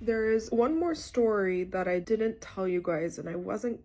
There is one more story that I didn't tell you guys, and I wasn't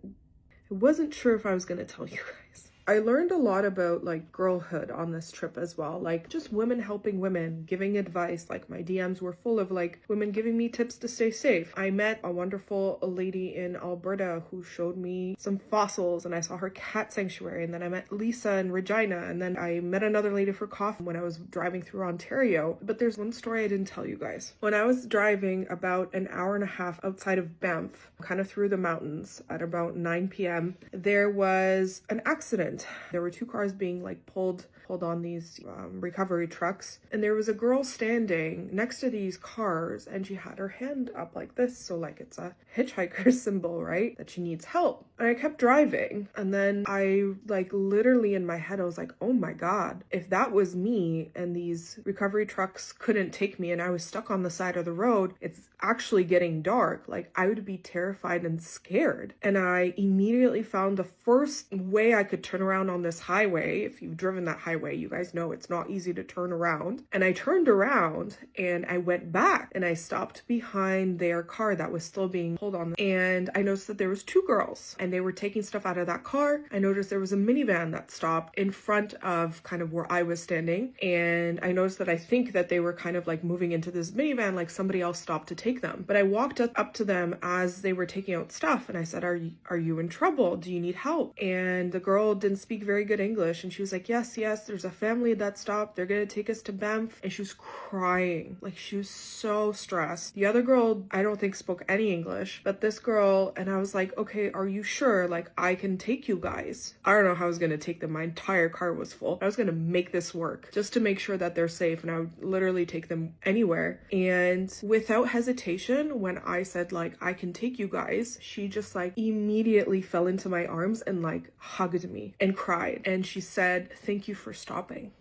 sure if I was gonna tell you guys. I learned a lot about like girlhood on this trip as well, like just women helping women, giving advice. Like my DMs were full of like women giving me tips to stay safe. I met a wonderful lady in Alberta who showed me some fossils, and I saw her cat sanctuary. And then I met Lisa in Regina, and then I met another lady for coffee when I was driving through Ontario. But there's one story I didn't tell you guys. When I was driving about an hour and a half outside of Banff, kind of through the mountains at about 9 p.m., there was an accident. There were two cars being like pulled on these recovery trucks, and there was a girl standing next to these cars, and she had her hand up like this, so like it's a hitchhiker symbol, right, that she needs help. And I kept driving, and then I like literally in my head I was like, oh my god, if that was me and these recovery trucks couldn't take me and I was stuck on the side of the road, it's actually getting dark, like I would be terrified and scared. And I immediately found the first way I could turn around on this highway. If you've driven that highway, you guys know it's not easy to turn around. And I turned around and I went back and I stopped behind their car that was still being pulled on. And I noticed that there was two girls and they were taking stuff out of that car. I noticed there was a minivan that stopped in front of kind of where I was standing. And I noticed that I think that they were kind of like moving into this minivan, like somebody else stopped to take them. But I walked up to them as they were taking out stuff and I said, are you in trouble? Do you need help? And the girl didn't speak very good English, and she was like, yes, there's a family that stopped, they're gonna take us to Banff. And she was crying, like she was so stressed. The other girl I don't think spoke any English, but this girl, and I was like, okay, are you sure, like I can take you guys? I don't know how I was gonna take them. My entire car was full. I was gonna make this work just to make sure that they're safe, and I would literally take them anywhere. And without hesitation, when I said like I can take you guys, she just like immediately fell into my arms and like hugged me and cried, and she said, thank you for stopping.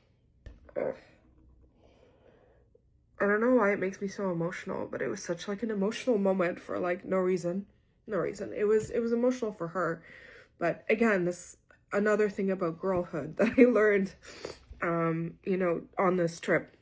Ugh. I don't know why it makes me so emotional, but it was such like an emotional moment for like no reason. It was emotional for her. But again, this another thing about girlhood that I learned on this trip.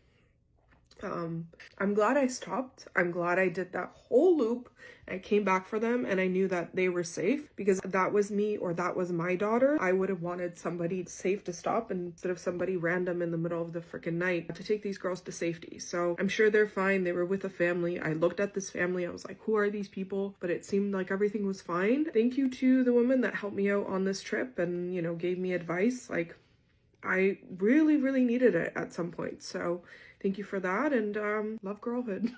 I'm glad I stopped. I'm glad I did that whole loop. I came back for them and I knew that they were safe, because if that was me or that was my daughter, I would have wanted somebody safe to stop instead of somebody random in the middle of the freaking night to take these girls to safety. So I'm sure they're fine. They were with a family. I looked at this family. I was like, who are these people? But it seemed like everything was fine. Thank you to the woman that helped me out on this trip and, gave me advice. Like, I really, really needed it at some point. So thank you for that, and love girlhood.